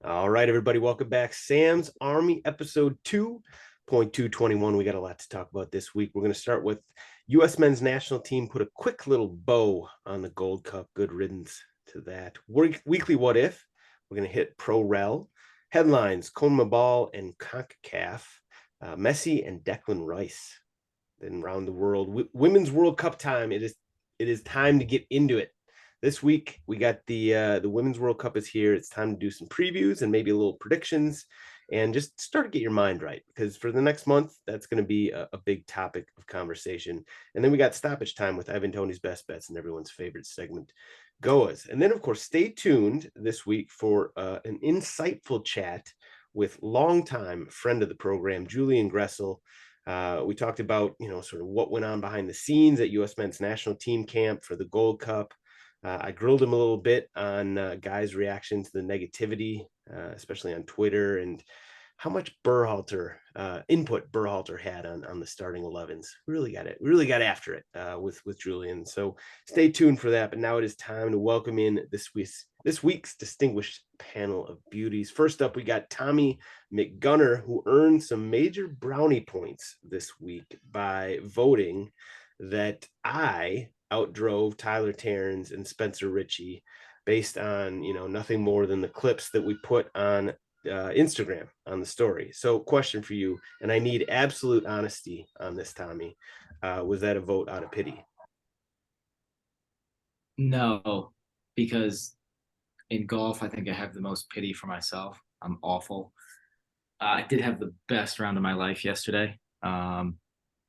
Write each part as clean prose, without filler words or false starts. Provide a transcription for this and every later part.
All right, everybody, welcome back. Sam's Army, episode 2.221. We got a lot to talk about this week. We're going to start with U.S. men's national team put a quick little bow on the Gold Cup. Good riddance to that. Weekly what if. We're going to hit Pro Rel. Headlines, Conmebol and Concacaf. Messi and Declan Rice. Then around the world. Women's World Cup time. It is time to get into it. This week, we got the Women's World Cup is here. It's time to do some previews and maybe a little predictions and just start to get your mind right, because for the next month, that's going to be a big topic of conversation. And then we got stoppage time with Ivan Toney's best bets and everyone's favorite segment, GOAWs. And then, of course, stay tuned this week for an insightful chat with longtime friend of the program, Julian Gressel. We talked about, sort of what went on behind the scenes at U.S. men's national team camp for the Gold Cup. I grilled him a little bit on guys' reaction to the negativity, especially on Twitter, and how much input Berhalter had on the starting 11s. Really got after it with Julian. So stay tuned for that. But now it is time to welcome in this week's distinguished panel of beauties. First up, we got Tommy McGunner, who earned some major brownie points this week by voting that I outdrove Tyler Terrans and Spencer Ritchie based on, nothing more than the clips that we put on Instagram on the story. So question for you, and I need absolute honesty on this, Tommy. Was that a vote out of pity? No, because in golf, I think I have the most pity for myself. I'm awful. I did have the best round of my life yesterday.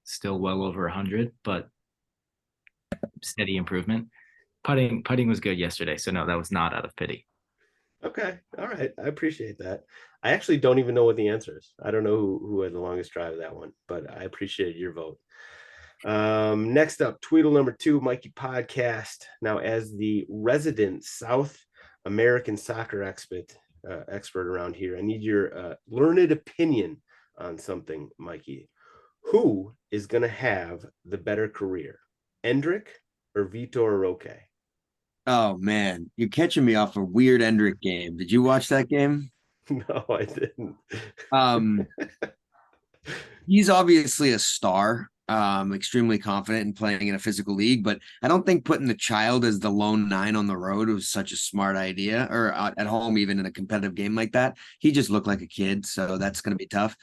Still well over 100, but steady improvement. Putting was good yesterday, so no, that was not out of pity. Okay, all right, I appreciate that. I actually don't even know what the answer is. I don't know who had the longest drive of that one, but I appreciate your vote. Next up, Tweedle number 2, Mikey Podcast. Now, as the resident South American soccer expert around here, I need your learned opinion on something, Mikey. Who is going to have the better career, Endrick or Vitor Roque? Oh man, you're catching me off a weird Endrick game. Did you watch that game? No, I didn't. Um, he's obviously a star, extremely confident in playing in a physical league, but I don't think putting the child as the lone nine on the road was such a smart idea, or at home, even in a competitive game like that. He just looked like a kid, so that's going to be tough.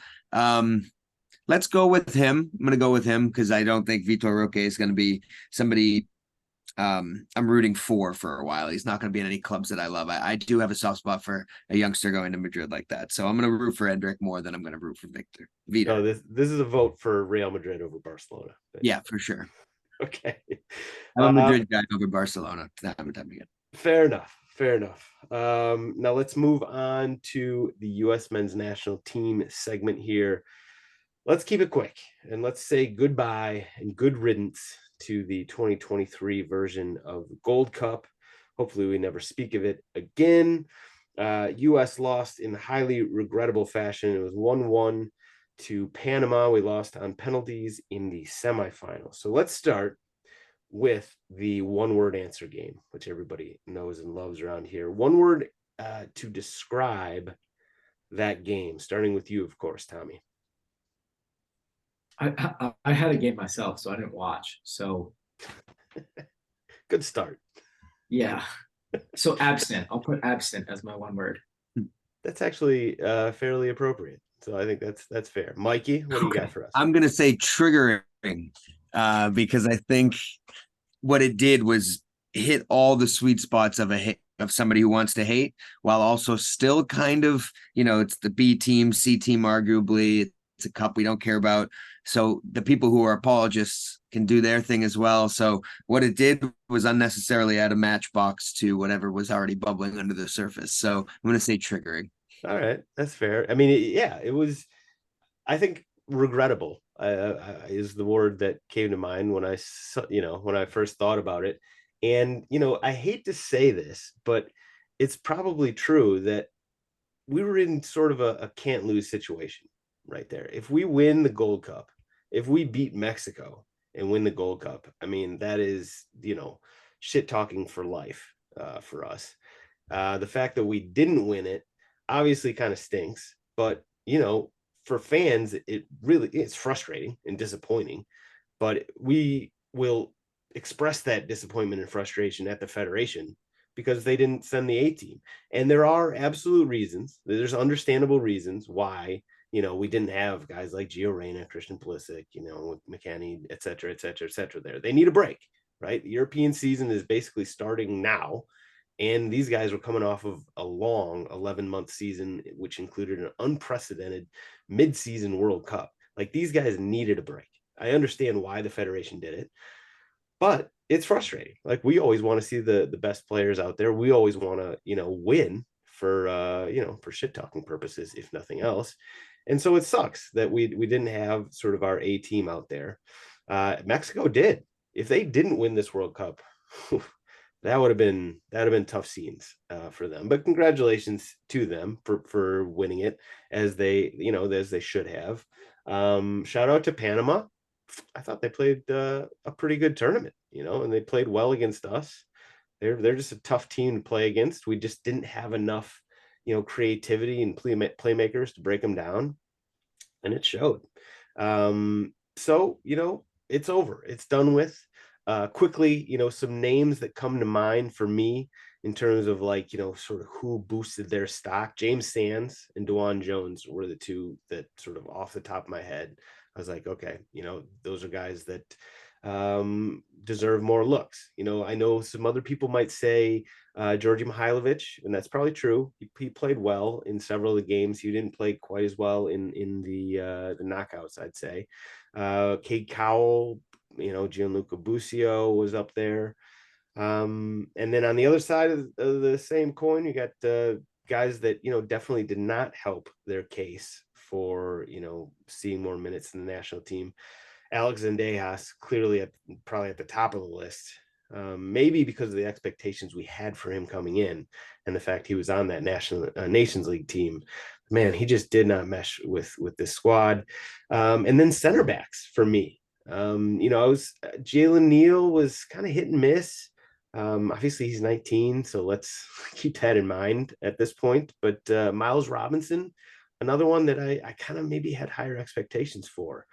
Let's go with him. I'm going to go with him because I don't think Vitor Roque is going to be somebody I'm rooting for a while. He's not going to be in any clubs that I love. I do have a soft spot for a youngster going to Madrid like that. So I'm going to root for Endrick more than I'm going to root for Vitor. No, this is a vote for Real Madrid over Barcelona. Yeah, for sure. Okay. I'm a Madrid guy over Barcelona. Time and time again. Fair enough. Now let's move on to the U.S. men's national team segment here. Let's keep it quick and let's say goodbye and good riddance to the 2023 version of the Gold Cup. Hopefully we never speak of it again. U.S. lost in highly regrettable fashion. It was 1-1 to Panama. We lost on penalties in the semifinals. So let's start with the one-word answer game, which everybody knows and loves around here. One word to describe that game, starting with you, of course, Tommy. I had a game myself, so I didn't watch. So good start. Yeah. So absent. I'll put absent as my one word. That's actually fairly appropriate. So I think that's fair. Mikey, what do you got for us? I'm going to say triggering because I think what it did was hit all the sweet spots of somebody who wants to hate, while also still kind of, it's the B team, C team, arguably. It's a cup we don't care about. So the people who are apologists can do their thing as well. So what it did was unnecessarily add a matchbox to whatever was already bubbling under the surface. So I'm going to say triggering. All right. That's fair. I mean, it was, I think, regrettable is the word that came to mind when I first thought about it. And, I hate to say this, but it's probably true that we were in sort of a can't lose situation right there. If we win the Gold Cup, if we beat Mexico and win the Gold Cup, I mean, that is, shit talking for life for us. The fact that we didn't win it, obviously kind of stinks, but you know, for fans, it's frustrating and disappointing. But we will express that disappointment and frustration at the federation because they didn't send the A team. And there are absolute reasons. There's understandable reasons why, you know, we didn't have guys like Gio Reyna, Christian Pulisic, you know, McKennie, et cetera, et cetera, et cetera there. They need a break, right? The European season is basically starting now. And these guys were coming off of a long 11-month season, which included an unprecedented mid-season World Cup. Like, these guys needed a break. I understand why the federation did it, but it's frustrating. Like, we always want to see the best players out there. We always want to, you know, win for you know, for shit talking purposes, if nothing else. And so it sucks that we didn't have sort of our A team out there. Mexico did. If they didn't win this World Cup, that would have been tough scenes for them. But congratulations to them for winning it, as they, you know, as they should have. Shout out to Panama. I thought they played a pretty good tournament, you know, and they played well against us. They're just a tough team to play against. We just didn't have enough, you know, creativity and playmakers to break them down, and it showed. So, you know, it's over. It's done with. Quickly, you know, some names that come to mind for me in terms of, like, you know, sort of who boosted their stock. James Sands and DeJuan Jones were the two that sort of off the top of my head, I was like, okay, you know, those are guys that deserve more looks. You know, I know some other people might say Georgi Mihailovic, and that's probably true. He played well in several of the games. He didn't play quite as well in the knockouts, I'd say. Cade Cowell, you know, Gianluca Busio was up there. And then on the other side of the same coin, you got guys that, you know, definitely did not help their case for, you know, seeing more minutes in the national team. Alex Zendejas, clearly probably at the top of the list, maybe because of the expectations we had for him coming in and the fact he was on that Nations League team. Man, he just did not mesh with this squad. And then center backs for me. You know, Jalen Neal was kind of hit and miss. Obviously he's 19, so let's keep that in mind at this point. But Miles Robinson, another one that I kind of maybe had higher expectations for.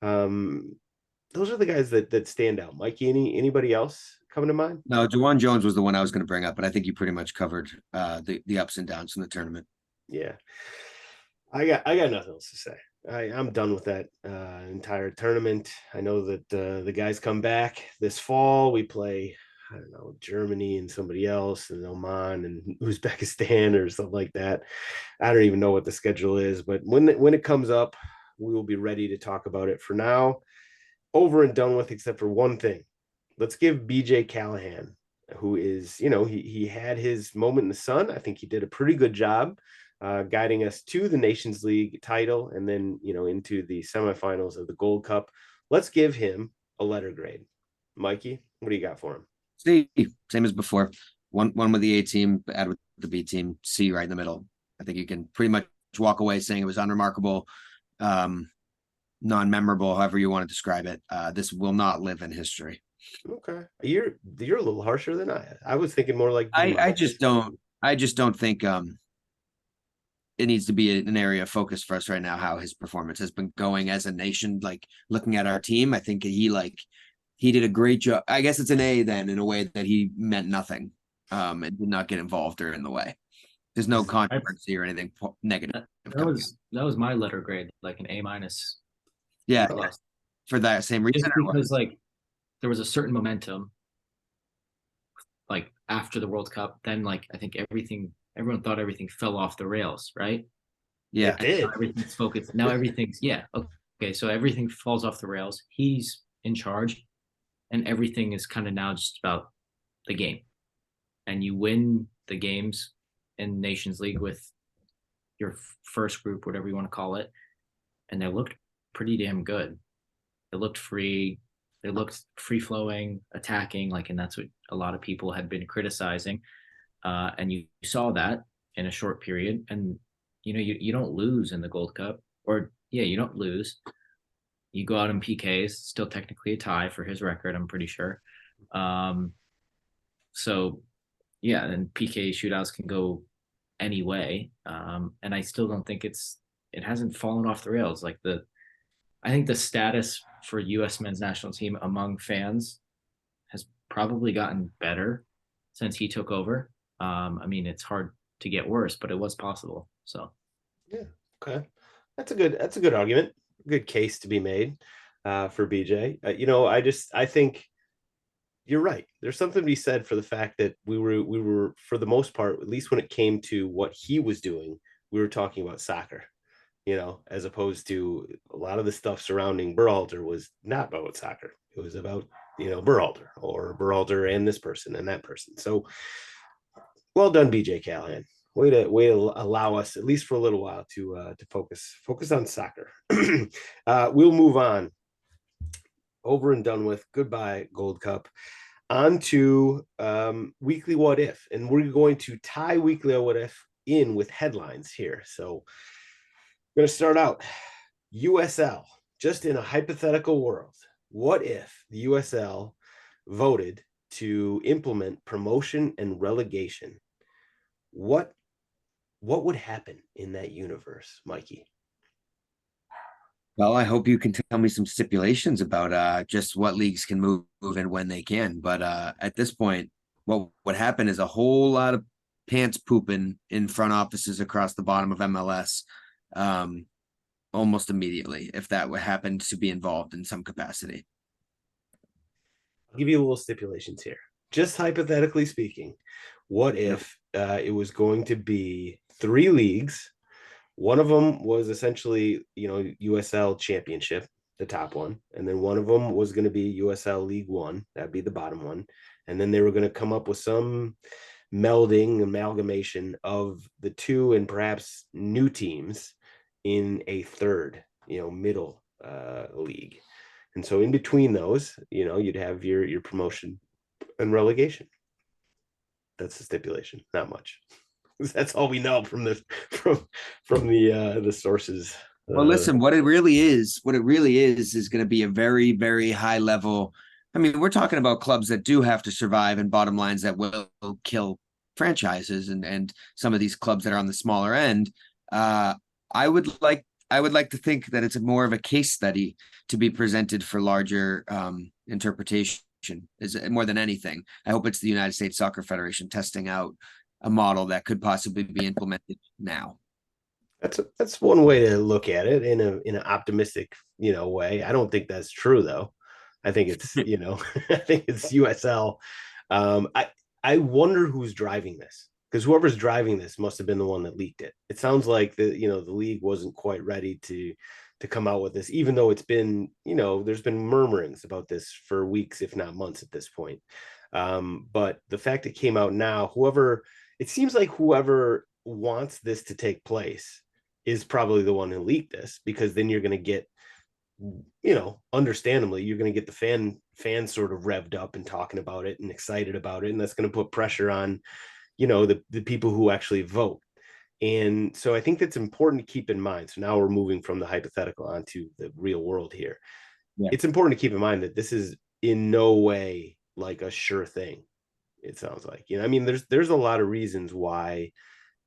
Those are the guys that stand out. Mikey, anybody else coming to mind? No, DeJuan Jones was the one I was going to bring up, but I think you pretty much covered the ups and downs in the tournament. Yeah, I got nothing else to say. I'm done with that entire tournament. I know that the guys come back this fall. We play, I don't know, Germany and somebody else, and Oman and Uzbekistan or something like that. I don't even know what the schedule is, but when it comes up, we will be ready to talk about it. For now, over and done with, except for one thing. Let's give BJ Callaghan, who is, you know, he had his moment in the sun. I think he did a pretty good job guiding us to the Nations League title and then, you know, into the semifinals of the Gold Cup. Let's give him a letter grade. Mikey, what do you got for him? C, same as before. One with the A team, add with the B team, C right in the middle. I think you can pretty much walk away saying it was unremarkable, non-memorable, however you want to describe it. This will not live in history. Okay, you're a little harsher than I was thinking more like I just don't think it needs to be an area of focus for us right now, how his performance has been going as a nation. Like, looking at our team, I think he did a great job. I guess it's an A then, in a way that he meant nothing and did not get involved or in the way. There's no controversy or anything negative. That was my letter grade, like an A minus. Yeah, for that same reason. Just because, like, there was a certain momentum, like, after the World Cup. Then, like, I think everyone thought everything fell off the rails, right? Yeah, it did. Now everything's focused. Now everything's okay. So everything falls off the rails. He's in charge, and everything is kind of now just about the game. And you win the games in Nations League with your first group, whatever you want to call it, and they looked pretty damn good. They looked free. They looked free flowing, attacking, like, and that's what a lot of people had been criticizing. And you saw that in a short period. And, you know, you don't lose in the Gold Cup, or you don't lose. You go out in PKs, still technically a tie for his record, I'm pretty sure. So yeah, and PK shootouts can go any way. And I still don't think it hasn't fallen off the rails. Like I think the status for U.S. men's national team among fans has probably gotten better since he took over. I mean, it's hard to get worse, but it was possible. So Yeah. Okay. That's a good argument. Good case to be made for BJ. I think you're right. There's something to be said for the fact that we were for the most part, at least when it came to what he was doing, we were talking about soccer, as opposed to a lot of the stuff surrounding Berhalter was not about soccer. It was about, Berhalter or Berhalter and this person and that person. So well done, BJ Callaghan. Way to allow us, at least for a little while, to focus on soccer. We'll move on. Over and done with. Goodbye, Gold Cup. On to weekly what if, and we're going to tie weekly what if in with headlines here. So I'm going to start out USL, just in a hypothetical world. What if the USL voted to implement promotion and relegation? What would happen in that universe, Mikey? Well, I hope you can tell me some stipulations about just what leagues can move and when they can. But at this point, what would happen is a whole lot of pants pooping in front offices across the bottom of MLS almost immediately, if that would happen to be involved in some capacity. I'll give you a little stipulations here. Just hypothetically speaking, what if it was going to be 3 leagues? One of them was essentially, USL Championship, the top one. And then one of them was going to be USL League One. That'd be the bottom one. And then they were going to come up with some melding, amalgamation of the two and perhaps new teams in a third, middle league. And so in between those, you'd have your promotion and relegation. That's the stipulation. Not much. That's all we know from the sources. Well, listen, what it really is going to be a very, very high level. I mean, we're talking about clubs that do have to survive and bottom lines that will kill franchises and some of these clubs that are on the smaller end. I would like to think that it's more of a case study to be presented for larger interpretation, is more than anything. I hope it's the United States Soccer Federation testing out a model that could possibly be implemented now. That's one way to look at it in an optimistic, way. I don't think that's true though. I think it's, I think it's USL. I wonder who's driving this, because whoever's driving this must have been the one that leaked it. It sounds like the league wasn't quite ready to come out with this, even though it's been, there's been murmurings about this for weeks, if not months at this point. But the fact it came out now, it seems like whoever wants this to take place is probably the one who leaked this, because then you're going to get, understandably, you're going to get the fans sort of revved up and talking about it and excited about it. And that's going to put pressure on, the people who actually vote. And so I think that's important to keep in mind. So now we're moving from the hypothetical onto the real world here. Yeah. It's important to keep in mind that this is in no way like a sure thing. It sounds like, I mean, there's a lot of reasons why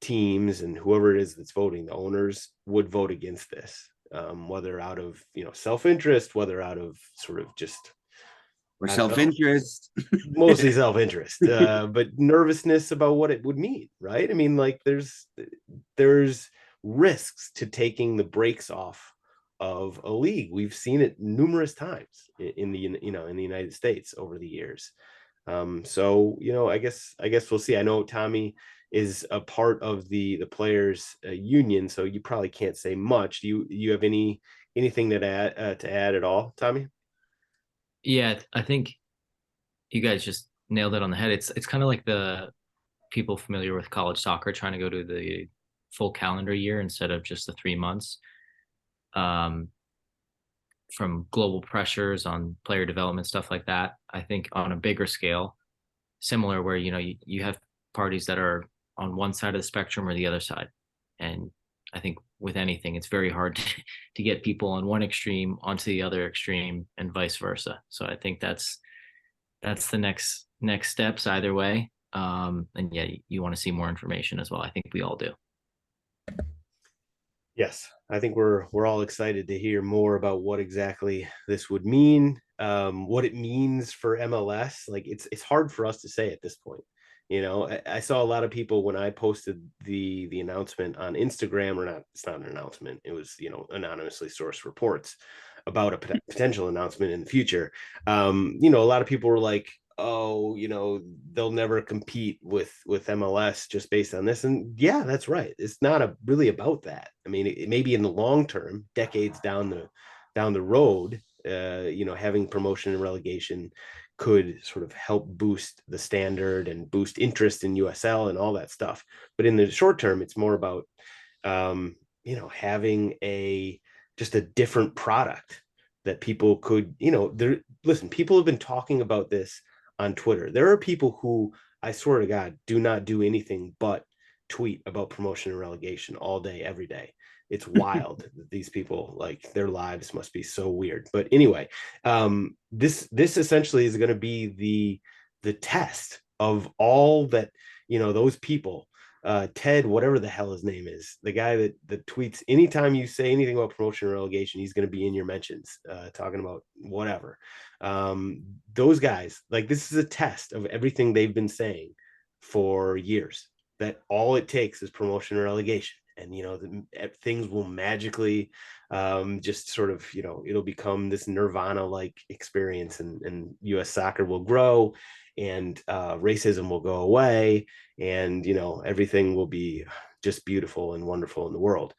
teams and whoever it is that's voting, the owners, would vote against this, whether out of, self-interest, whether out of sort of just or self-interest, mostly self-interest, but nervousness about what it would mean. Right. I mean, like there's risks to taking the brakes off of a league. We've seen it numerous times in the United States over the years. So, I guess we'll see. I know Tommy is a part of the players union, so you probably can't say much. Do you have anything to add at all, Tommy? Yeah, I think you guys just nailed it on the head. It's kind of like the people familiar with college soccer trying to go to the full calendar year instead of just the 3 months. From global pressures on player development, stuff like that. I think on a bigger scale, similar where, you have parties that are on one side of the spectrum or the other side. And I think with anything, it's very hard to get people on one extreme onto the other extreme and vice versa. So I think that's the next steps either way. And yeah, you want to see more information as well. I think we all do. Yes, I think we're all excited to hear more about what exactly this would mean, what it means for MLS. Like it's hard for us to say at this point. I saw a lot of people when I posted the announcement on Instagram, or not. It's not an announcement. It was anonymously sourced reports about a potential announcement in the future. A lot of people were like, oh, they'll never compete with MLS just based on this. And yeah, that's right. It's not really about that. I mean, it maybe in the long term, decades down the road, having promotion and relegation could sort of help boost the standard and boost interest in USL and all that stuff. But in the short term, it's more about having just a different product that people could, listen, people have been talking about this on Twitter. There are people who, I swear to God, do not do anything but tweet about promotion and relegation all day, every day. It's wild. These people, like, their lives must be so weird. But anyway, this essentially is going to be the test of all that, those people, Ted, whatever the hell his name is, the guy that tweets anytime you say anything about promotion or relegation, he's going to be in your mentions, talking about whatever. Those guys, like, this is a test of everything they've been saying for years, that all it takes is promotion or relegation. And, things will magically just sort of, it'll become this Nirvana-like experience, and US soccer will grow, and racism will go away, and, everything will be just beautiful and wonderful in the world.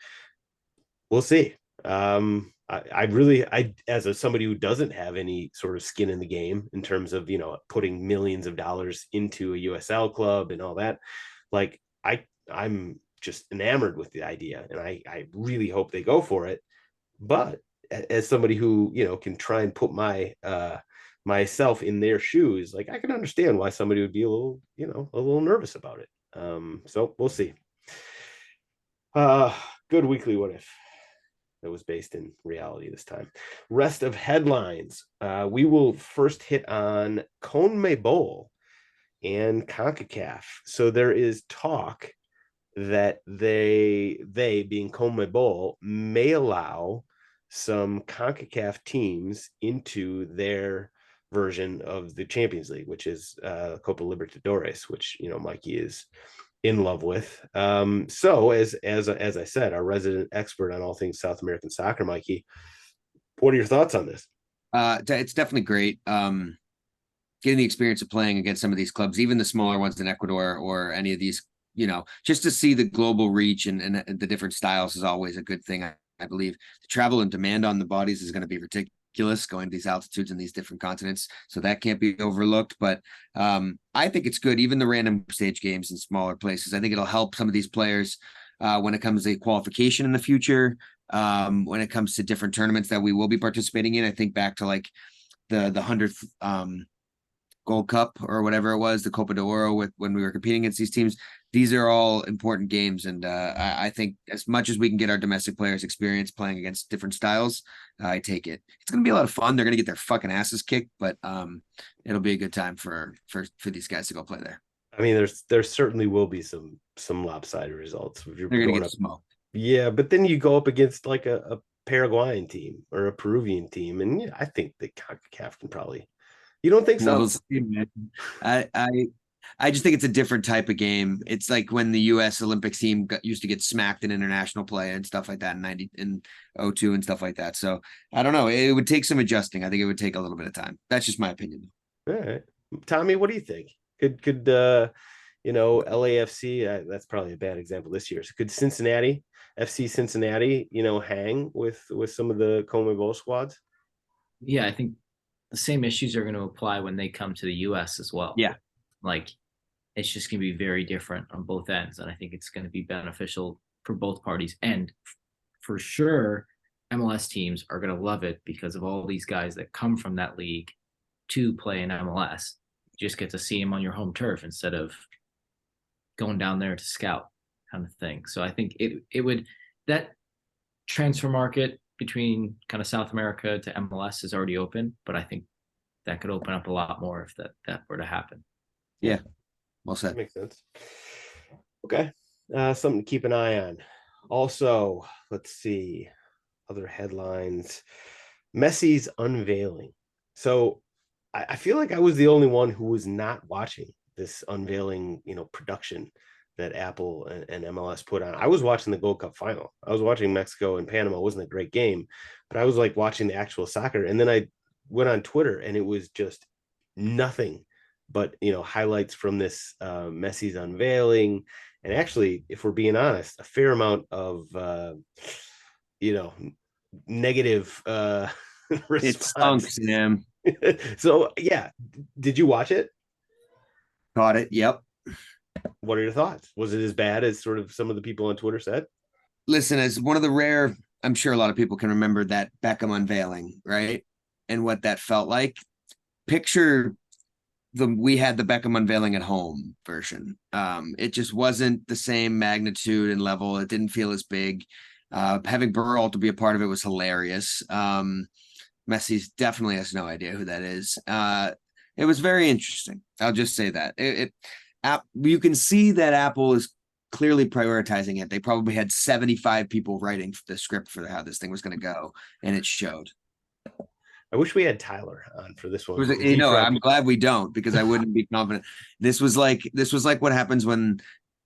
We'll see. I as somebody who doesn't have any sort of skin in the game in terms of, putting millions of dollars into a USL club and all that, like, I'm just enamored with the idea, and I really hope they go for it. But as somebody who, can try and put myself in their shoes, like, I can understand why somebody would be a little nervous about it. So we'll see. Good weekly what if that was based in reality this time. Rest of headlines. We will first hit on Conmebol and Concacaf. So there is talk that they being Conmebol may allow some CONCACAF teams into their version of the Champions League, which is Copa Libertadores, which Mikey is in love with. So as I said, our resident expert on all things South American soccer, Mikey, what are your thoughts on this? It's definitely great. Getting the experience of playing against some of these clubs, even the smaller ones in Ecuador or any of these, just to see the global reach and the different styles is always a good thing. I believe the travel and demand on the bodies is going to be ridiculous going to these altitudes in these different continents. So that can't be overlooked. But I think it's good. Even the random stage games in smaller places, I think it'll help some of these players when it comes to qualification in the future. When it comes to different tournaments that we will be participating in, I think back to like the 100th Gold Cup or whatever it was, the Copa de Oro, when we were competing against these teams. These are all important games, and I think as much as we can get our domestic players experience playing against different styles, I take it. It's going to be a lot of fun. They're going to get their fucking asses kicked, but it'll be a good time for these guys to go play there. I mean, there certainly will be some lopsided results if you're They're going to going get up. smoked. Yeah, but then you go up against like a Paraguayan team or a Peruvian team, and I think the CONCACAF can probably. You don't think so? I just think it's a different type of game. It's like when the U.S. Olympic team used to get smacked in international play and stuff like that in 02 and stuff like that. So I don't know. It would take some adjusting. I think it would take a little bit of time. That's just my opinion. All right, Tommy, what do you think? Could LAFC? That's probably a bad example this year. So could FC Cincinnati, hang with some of the Conmebol squads? Yeah, I think the same issues are going to apply when they come to the US as well. Yeah. Like, it's just going to be very different on both ends. And I think it's going to be beneficial for both parties. And for sure, MLS teams are going to love it because of all these guys that come from that league to play in MLS. You just get to see them on your home turf instead of going down there to scout, kind of thing. So I think it would, that transfer market between kind of South America to MLS is already open, but I think that could open up a lot more if that were to happen. Yeah. Well said. Makes sense. Okay. Something to keep an eye on. Also, let's see. Other headlines. Messi's unveiling. So I feel like I was the only one who was not watching this unveiling, production that Apple and MLS put on. I was watching the Gold Cup final. I was watching Mexico and Panama. It wasn't a great game, but I was like watching the actual soccer. And then I went on Twitter and it was just nothing but highlights from this Messi's unveiling. And actually, if we're being honest, a fair amount of negative It stunk, response. Sam. So yeah, did you watch it? Caught it. Yep. What are your thoughts? Was it as bad as sort of some of the people on Twitter said? Listen, as one of the rare, I'm sure a lot of people can remember that Beckham unveiling, right? And what that felt like. Picture we had the Beckham unveiling at home version. It just wasn't the same magnitude and level. It didn't feel as big. Having Burrell to be a part of it was hilarious. Messi definitely has no idea who that is. It was very interesting. I'll just say that you can see that Apple is clearly prioritizing it. They probably had 75 people writing the script for how this thing was going to go, and it showed. I wish we had Tyler on for this one. I'm glad we don't, because I wouldn't be confident. This was like what happens when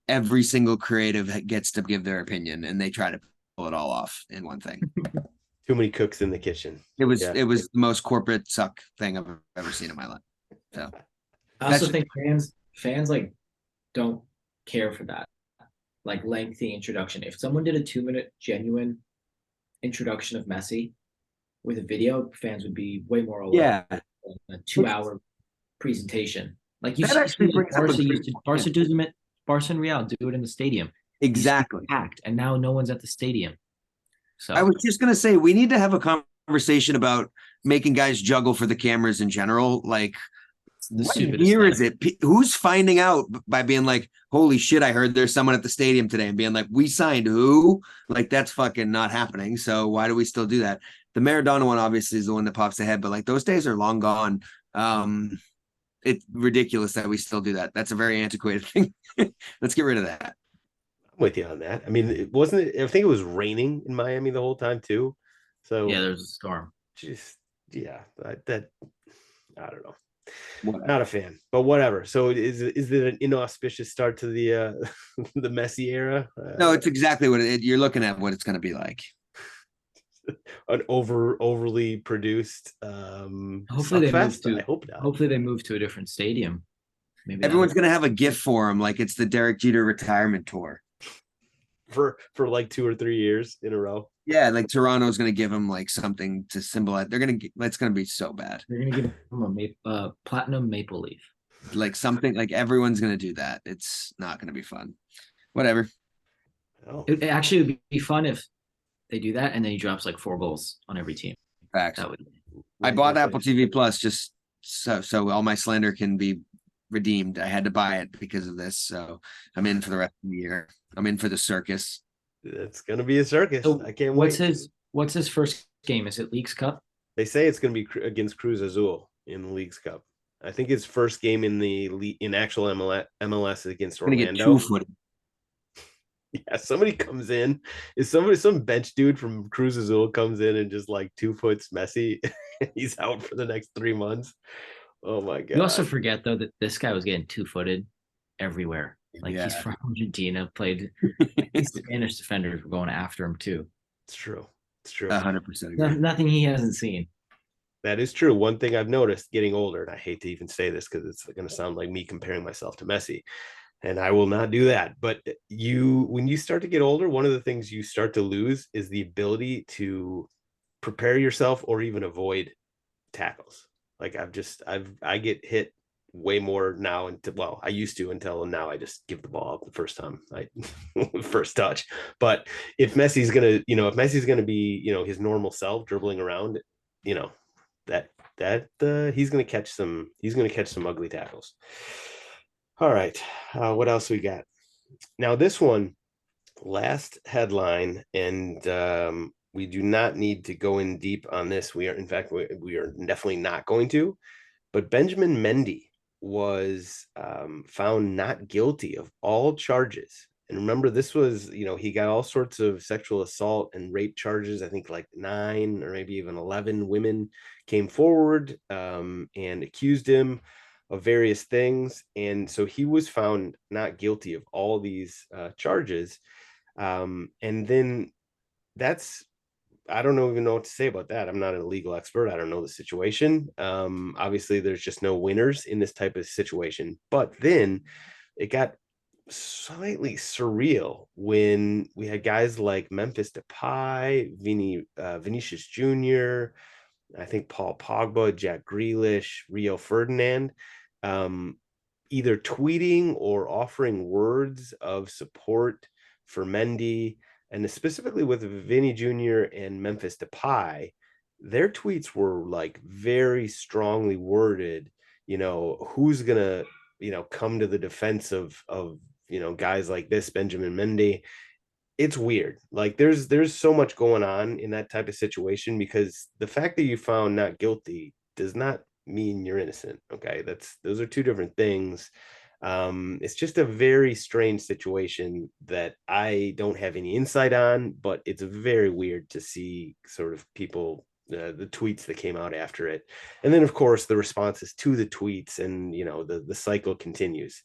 every single creative gets to give their opinion and they try to pull it all off in one thing. Too many cooks in the kitchen. It was the most corporate suck thing I've ever seen in my life. So I also think fans like don't care for that, like lengthy introduction. If someone did a 2-minute genuine introduction of Messi with a video, fans would be way more aware than a 2-hour presentation. Like you see, Barca and Real do it in the stadium. Exactly. Packed, and now no one's at the stadium. So I was just gonna say, we need to have a conversation about making guys juggle for the cameras in general. Like, what year is it? Who's finding out by being like, holy shit, I heard there's someone at the stadium today, and being like, we signed who? Like, that's fucking not happening. So why do we still do that? The Maradona one obviously is the one that pops ahead, but like those days are long gone. It's ridiculous that we still do that. That's a very antiquated thing. Let's get rid of that. I'm with you on that. I mean, I think it was raining in Miami the whole time too. So yeah, there's a storm. Just I don't know. Whatever. Not a fan, but whatever. So is it an inauspicious start to the the Messi era? No, it's exactly what you're looking at. What it's going to be like. An overly produced. Hopefully they move to. I hope not. Hopefully they move to a different stadium. Maybe everyone's going to have a gift for him, like it's the Derek Jeter retirement tour for like 2 or 3 years in a row. Yeah, like Toronto's going to give him like something to symbolize. It's going to be so bad. They're going to give him a platinum maple leaf, like something. Like everyone's going to do that. It's not going to be fun. Whatever. Oh. It actually would be fun if they do that and then he drops like 4 goals on every team. Facts. I bought Apple TV Plus just so all my slander can be redeemed. I had to buy it because of this. So I'm in for the rest of the year. I'm in for the circus. It's gonna be a circus. So I can't wait. What's his first game? Is it Leagues Cup? They say it's gonna be against Cruz Azul in the Leagues Cup. I think his first game in actual MLS against Orlando. Yeah, somebody comes in. Some bench dude from Cruz Azul comes in and just like 2 foots Messi. He's out for the next 3 months. Oh my god! You also forget though that this guy was getting 2-footed everywhere. Like he's from Argentina, played. Spanish defenders were going after him too. It's true. It's true. 100%. Nothing he hasn't seen. That is true. One thing I've noticed getting older, and I hate to even say this because it's going to sound like me comparing myself to Messi, and I will not do that. But when you start to get older, one of the things you start to lose is the ability to prepare yourself or even avoid tackles. Like I get hit way more now I used to until now I just give the ball up the first time first touch. But if Messi's gonna be his normal self dribbling around, that he's gonna catch some ugly tackles. All right, what else we got now? This one, last headline, and we do not need to go in deep on this. We are definitely not going to. But Benjamin Mendy was found not guilty of all charges. And remember, this was, he got all sorts of sexual assault and rape charges. I think like 9 or maybe even 11 women came forward and accused him of various things. And so he was found not guilty of all these charges. And then that's, I don't even know what to say about that. I'm not a legal expert. I don't know the situation. Obviously, there's just no winners in this type of situation. But then it got slightly surreal when we had guys like Memphis Depay, Vinicius Jr., I think Paul Pogba, Jack Grealish, Rio Ferdinand, um, either tweeting or offering words of support for Mendy, and specifically with Vinny Jr. and Memphis Depay, their tweets were like very strongly worded. Who's gonna come to the defense of guys like this, Benjamin Mendy. It's weird. Like there's so much going on in that type of situation, because the fact that you found not guilty does not mean you're innocent. Okay, those are two different things. It's just a very strange situation that I don't have any insight on, but it's very weird to see sort of people, the tweets that came out after it, and then of course the responses to the tweets, and the cycle continues.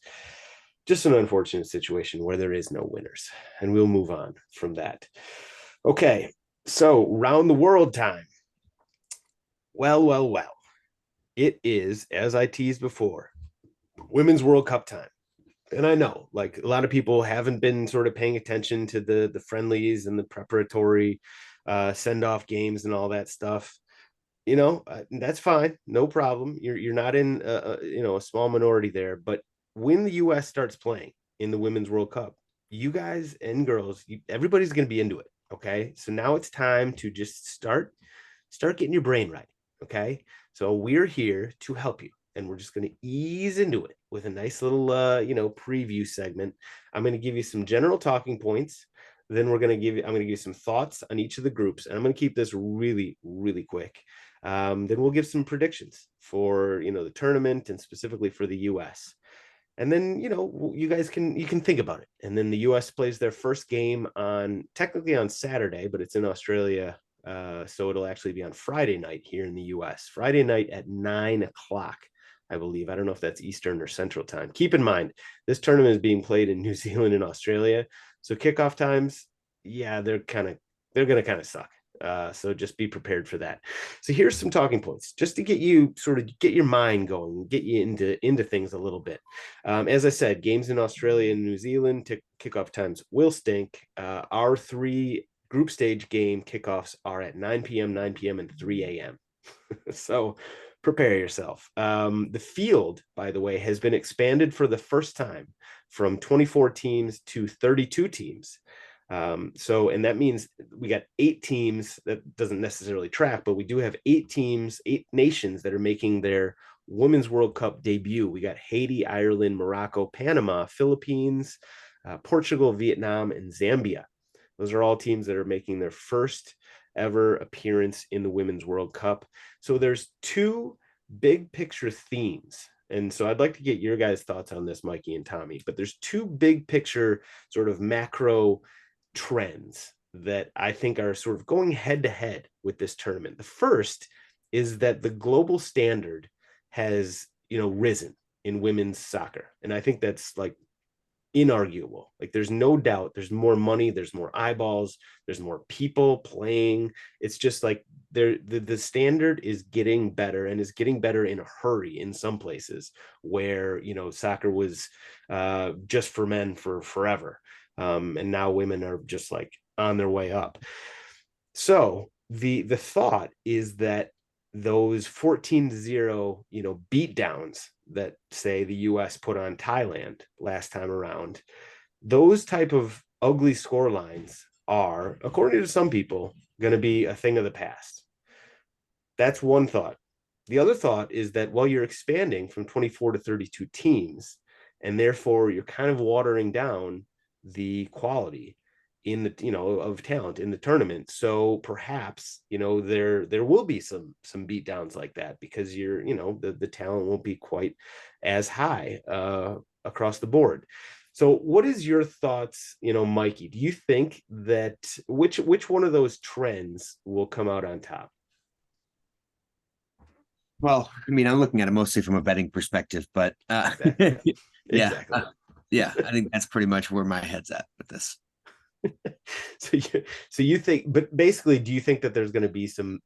Just an unfortunate situation where there is no winners, and we'll move on from that. Okay, so round the world time. Well, it is, as I teased before, Women's World Cup time. And I know, like, a lot of people haven't been sort of paying attention to the friendlies and the preparatory send-off games and all that stuff. That's fine, no problem. You're not in a small minority there. But when the US starts playing in the Women's World Cup, you guys and girls, everybody's going to be into it. Okay, so now it's time to just start getting your brain right. Okay, so we're here to help you, and we're just going to ease into it with a nice little preview segment. I'm going to give you some general talking points. Then I'm going to give you some thoughts on each of the groups, and I'm going to keep this really, really quick. Then we'll give some predictions for the tournament, and specifically for the US. And then you guys can think about it. And then the US plays their first game technically on Saturday, but it's in Australia, so it'll actually be on Friday night here in the US. Friday night at 9 o'clock, I believe. I don't know if that's Eastern or Central time. Keep in mind, this tournament is being played in New Zealand and Australia, so kickoff times, yeah, they're gonna kind of suck. So just be prepared for that. So here's some talking points, just to get you get your mind going, get you into things a little bit. As I said, games in Australia and New Zealand to kickoff times will stink. Our 3 group stage game kickoffs are at 9 p.m., and 3 a.m. So prepare yourself. The field, by the way, has been expanded for the first time from 24 teams to 32 teams. And that means we got 8 teams. That doesn't necessarily track, but we do have 8 teams, 8 nations that are making their Women's World Cup debut. We got Haiti, Ireland, Morocco, Panama, Philippines, Portugal, Vietnam, and Zambia. Those are all teams that are making their first ever appearance in the Women's World Cup. So there's 2 big picture themes. And so I'd like to get your guys' thoughts on this, Mikey and Tommy. But there's 2 big picture sort of macro trends that I think are sort of going head to head with this tournament. The first is that the global standard has, risen in women's soccer. And I think that's like inarguable. Like there's no doubt there's more money, there's more eyeballs, there's more people playing. It's just like the standard is getting better, and is getting better in a hurry in some places where soccer was just for men for forever, and now women are just like on their way up. So the thought is that those 14-0 beatdowns that, say, the US put on Thailand last time around, those type of ugly score lines are, according to some people, going to be a thing of the past. That's one thought. The other thought is that while you're expanding from 24 to 32 teams, and therefore you're kind of watering down the quality, in the, of talent in the tournament. So perhaps, there will be some beat downs like that, because the talent won't be quite as high across the board. So what is your thoughts, Mikey? Do you think that which one of those trends will come out on top? Well, I mean, I'm looking at it mostly from a betting perspective, but Exactly. yeah, Exactly. yeah, I think that's pretty much where my head's at with this. So you think, but basically, do you think that there's going to be some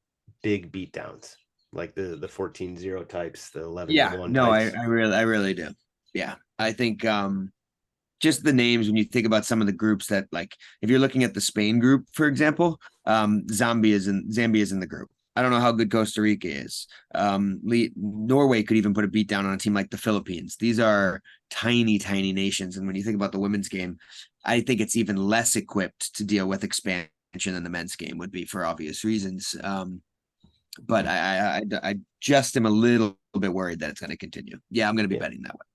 big beatdowns, like the 14-0 types, the 11-1 No, types? I really do. Yeah, I think just the names, when you think about some of the groups that, like, if you're looking at the Spain group, for example, Zambia is in the group. I don't know how good Costa Rica is. Norway could even put a beat down on a team like the Philippines. These are tiny, tiny nations. And when you think about the women's game, I think it's even less equipped to deal with expansion than the men's game would be, for obvious reasons. But I just am a little bit worried that it's going to continue. Yeah, I'm going to be betting that way.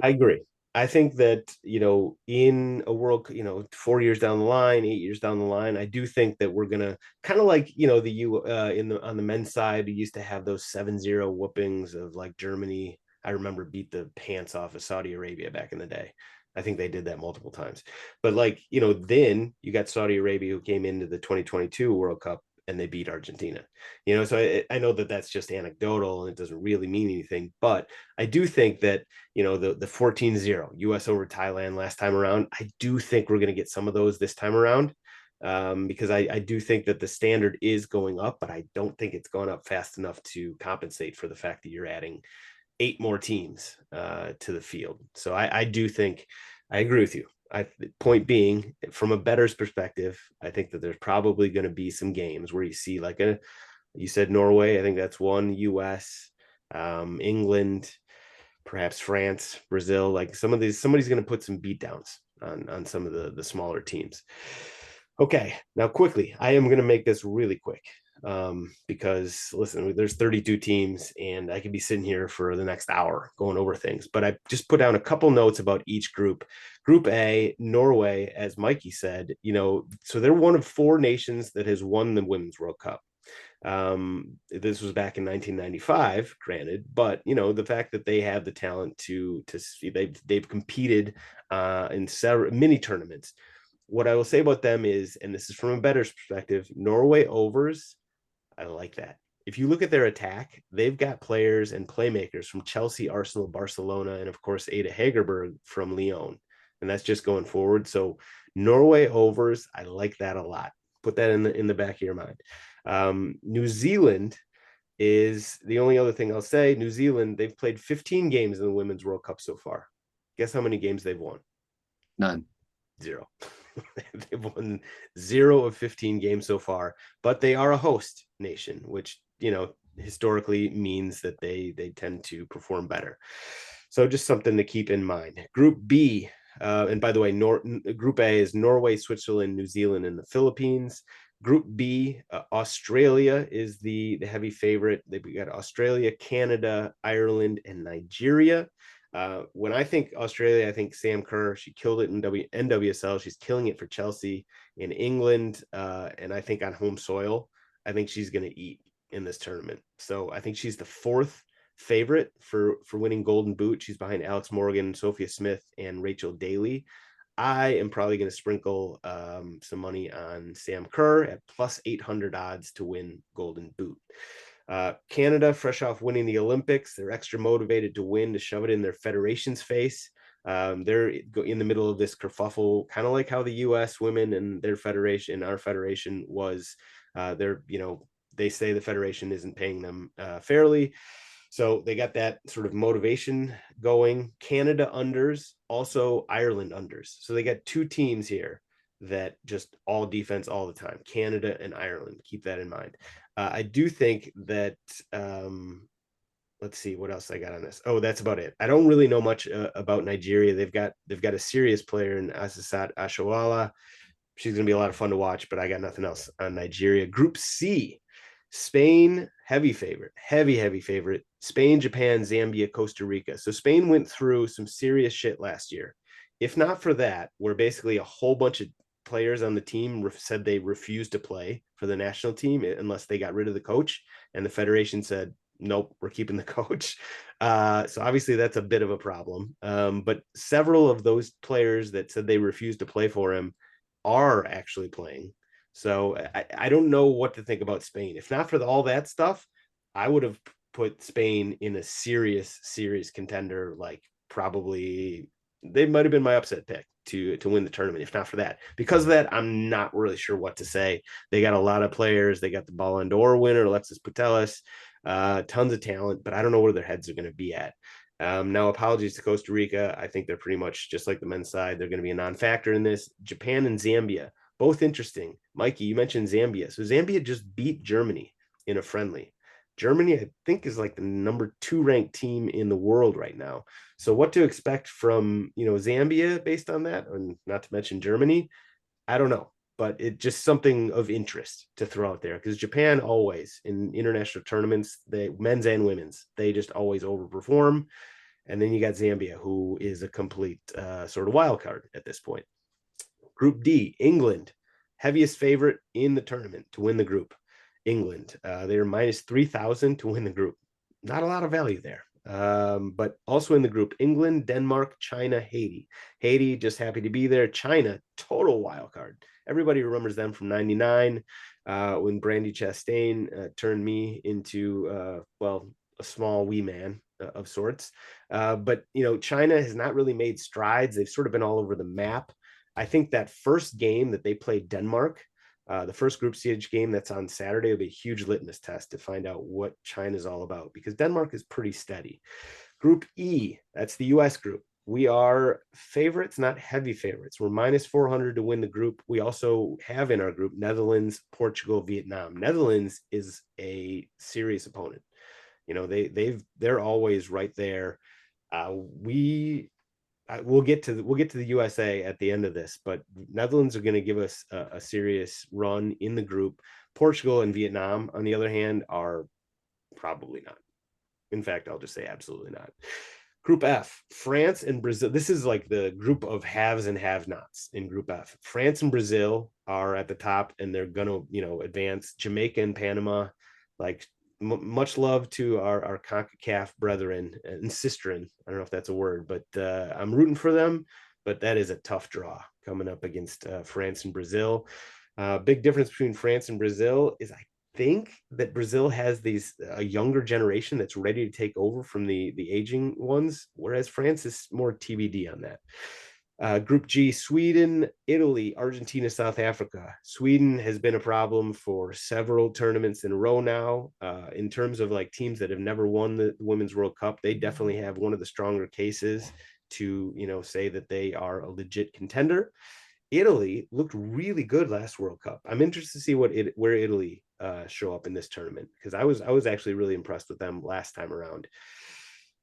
I agree. I think that, in a world, 4 years down the line, 8 years down the line, I do think that we're gonna kind of like, on the men's side, we used to have those 7-0 whoopings of, like, Germany. I remember beat the pants off of Saudi Arabia back in the day. I think they did that multiple times. But, like, then you got Saudi Arabia, who came into the 2022 World Cup and they beat Argentina. So I know that that's just anecdotal and it doesn't really mean anything, but I do think that, the 14-0 US over Thailand last time around, I do think we're going to get some of those this time around, because I do think that the standard is going up, but I don't think it's gone up fast enough to compensate for the fact that you're adding 8 more teams to the field. So I do think, I agree with you. Point being, from a bettor's perspective, I think that there's probably going to be some games where you see, like, you said Norway, I think that's one, US, England, perhaps France, Brazil, like somebody's going to put some beat downs on some of the smaller teams. Okay, now quickly, I am going to make this really quick, because listen, there's 32 teams and I could be sitting here for the next hour going over things, but I just put down a couple notes about each group. Group A, Norway, as Mikey said, so they're one of 4 nations that has won the Women's World Cup. This was back in 1995, granted, but the fact that they have the talent to see, they've competed in several mini tournaments. What I will say about them is, and this is from a bettor's perspective, Norway overs, I like that. If you look at their attack, they've got players and playmakers from Chelsea, Arsenal, Barcelona, and of course Ada Hegerberg from Lyon, and that's just going forward. So Norway overs, I like that a lot. Put that in the back of your mind. New Zealand is the only other thing I'll say. New Zealand, they've played 15 games in the Women's World Cup so far. Guess how many games they've won? None. 0. They've won 0 of 15 games so far, but they are a host nation, which, historically means that they tend to perform better. So just something to keep in mind. Group B, and by the way, Group A is Norway, Switzerland, New Zealand, and the Philippines. Group B, Australia is the heavy favorite. They've got Australia, Canada, Ireland, and Nigeria. When I think Australia, I think Sam Kerr. She killed it in NWSL. She's killing it for Chelsea in England. And I think on home soil, I think she's going to eat in this tournament. So I think she's the 4th favorite for winning Golden Boot. She's behind Alex Morgan, Sophia Smith, and Rachel Daly. I am probably going to sprinkle some money on Sam Kerr at plus 800 odds to win Golden Boot. Canada, fresh off winning the Olympics, they're extra motivated to win, to shove it in their federation's face. They're in the middle of this kerfuffle, kind of like how the U.S. women and their federation, our federation, was. They say the federation isn't paying them fairly. So they got that sort of motivation going. Canada unders, also Ireland unders. So they got 2 teams here that just all defense all the time. Canada and Ireland. Keep that in mind. I do think that, let's see what else I got on this. Oh, that's about it. I don't really know much about Nigeria. They've got a serious player in Asisat Ashawala. She's going to be a lot of fun to watch, but I got nothing else on Nigeria. Group C, Spain, heavy favorite. Spain, Japan, Zambia, Costa Rica. So Spain went through some serious shit last year. If not for that, where basically a whole bunch of players on the team said they refused to play for the national team unless they got rid of the coach, and the federation said, nope, we're keeping the coach. So obviously that's a bit of a problem. But several of those players that said they refused to play for him are actually playing. So I don't know what to think about Spain. If not for all that stuff, I would have put Spain in a serious contender. Like probably they might have been my upset pick to win the tournament. If not for that, because of that, I'm not really sure what to say. They got a lot of players. They got the Ballon d'Or winner, Alexis Putellas, tons of talent, but I don't know where their heads are going to be at. Now, apologies to Costa Rica. I think they're pretty much just like the men's side. They're going to be a non-factor in this. Japan and Zambia, both interesting. Mikey, you mentioned Zambia. So Zambia just beat Germany in a friendly. Germany, I think, is like the number 2 ranked team in the world right now. So what to expect from, Zambia based on that, and not to mention Germany, I don't know, but it's just something of interest to throw out there because Japan always in international tournaments, they men's and women's, they just always overperform. And then you got Zambia, who is a complete sort of wild card at this point. Group D, England, heaviest favorite in the tournament to win the group. England, they're minus 3,000 to win the group. Not a lot of value there. But also in the group, England, Denmark, China, Haiti. Haiti, just happy to be there. China, total wild card. Everybody remembers them from 99 when Brandy Chastain turned me into, a small wee man of sorts. But, China has not really made strides. They've sort of been all over the map. I think that first game that they played Denmark, the first group stage game that's on Saturday will be a huge litmus test to find out what China's all about because Denmark is pretty steady. Group E, that's the US group. We are favorites, not heavy favorites. We're minus 400 to win the group. We also have in our group Netherlands, Portugal, Vietnam. Netherlands is a serious opponent. They're always right there. We'll get to the USA at the end of this, but Netherlands are going to give us a serious run in the group. Portugal and Vietnam, on the other hand, are probably not. In fact, I'll just say absolutely not. Group F, France and Brazil. This is like the group of haves and have-nots in Group F. France and Brazil are at the top, and they're going to, advance. Jamaica and Panama, like much love to our Concacaf brethren and sisterin. I don't know if that's a word, but I'm rooting for them. But that is a tough draw coming up against France and Brazil. Big difference between France and Brazil is I think that Brazil has a younger generation that's ready to take over from the aging ones, whereas France is more TBD on that. Group G, Sweden, Italy, Argentina, South Africa. Sweden has been a problem for several tournaments in a row now. In terms of like teams that have never won the Women's World Cup, they definitely have one of the stronger cases to, say that they are a legit contender. Italy looked really good last World Cup. I'm interested to see where Italy show up in this tournament because I was actually really impressed with them last time around.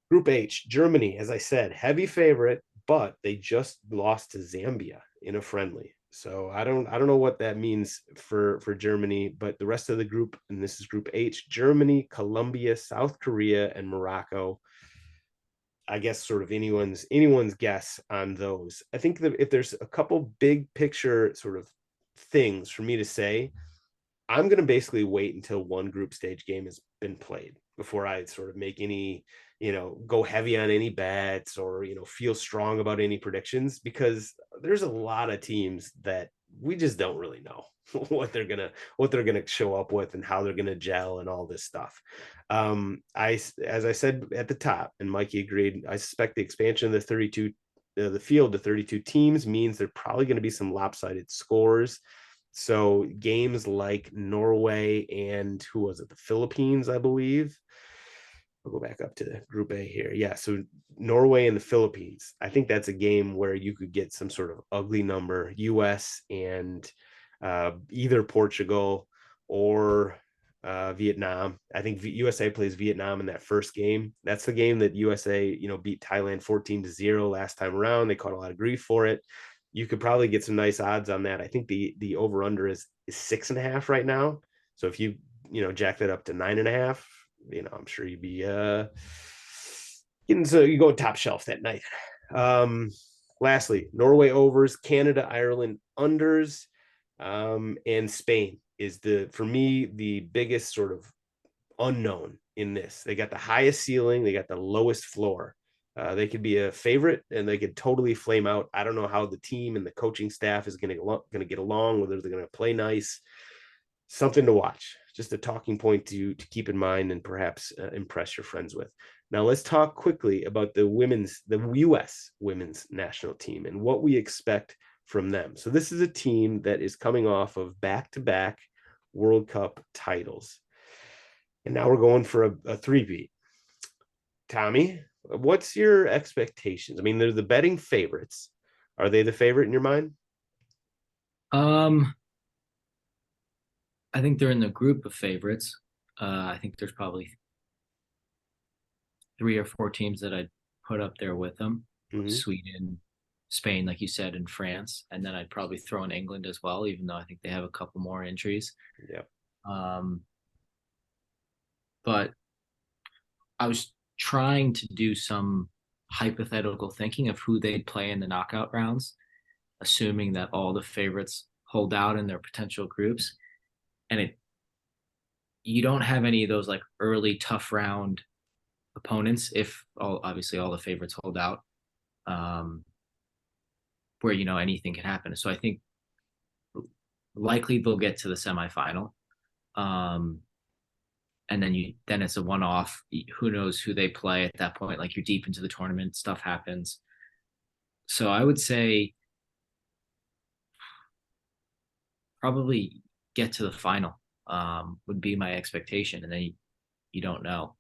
Group H, Germany, as I said, heavy favorite, but they just lost to Zambia in a friendly. So I don't know what that means for Germany, but the rest of the group, and this is Group H, Germany, Colombia, South Korea, and Morocco. I guess sort of anyone's guess on those. I think that if there's a couple big picture sort of things for me to say, I'm going to basically wait until one group stage game has been played before I sort of make any, go heavy on any bets or, feel strong about any predictions, because there's a lot of teams that we just don't really know what they're going to show up with and how they're going to gel and all this stuff. As I said at the top, and Mikey agreed, I suspect the expansion of the field to 32 teams means there probably going to be some lopsided scores. So games like Norway and who was it? The Philippines, I believe. I'll go back up to Group A here. Yeah, so Norway and the Philippines. I think that's a game where you could get some sort of ugly number. US and either Portugal or Vietnam. I think USA plays Vietnam in that first game. That's the game that USA, beat Thailand 14-0 last time around. They caught a lot of grief for it. You could probably get some nice odds on that. I think the over under is 6.5 right now. So if you jack that up to 9.5, I'm sure you'd be getting, so you go top shelf that night. Lastly, Norway overs, Canada, Ireland unders, and Spain is for me, the biggest sort of unknown in this. They got the highest ceiling, they got the lowest floor. They could be a favorite and they could totally flame out. I don't know how the team and the coaching staff is going to get along, whether they're going to play nice. Something to watch, just a talking point to keep in mind and perhaps impress your friends with. Now let's talk quickly about the U.S. women's national team and what we expect from them. So this is a team that is coming off of back-to-back World Cup titles. And now we're going for a three-peat. Tommy, what's your expectations? I mean, they're the betting favorites. Are they the favorite in your mind? I think they're in the group of favorites. I think there's probably 3 or 4 teams that I'd put up there with them. Mhm. Sweden, Spain, like you said, and France. And then I'd probably throw in England as well, even though I think they have a couple more injuries. Yeah. But I was trying to do some hypothetical thinking of who they'd play in the knockout rounds, assuming that all the favorites hold out in their potential groups. And you don't have any of those like early tough round opponents if obviously all the favorites hold out, where anything can happen. So I think likely they'll get to the semifinal, and then it's a one-off. Who knows who they play at that point? Like, you're deep into the tournament, stuff happens. So I would say probably get to the final would be my expectation, and then you don't know.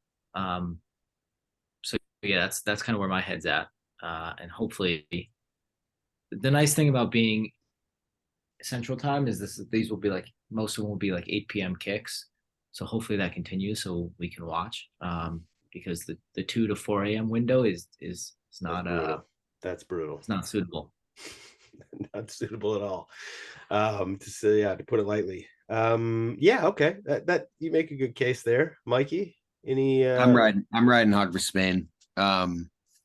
So yeah, that's kind of where my head's at, and hopefully, the nice thing about being Central Time is these will be like, most of them will be like 8 p.m. kicks, so hopefully that continues so we can watch, because the 2 to 4 a.m. window is not That's brutal. It's not suitable. Not suitable at all. To say, to put it lightly. Yeah, okay. That you make a good case there, Mikey. Any I'm riding hard for Spain. I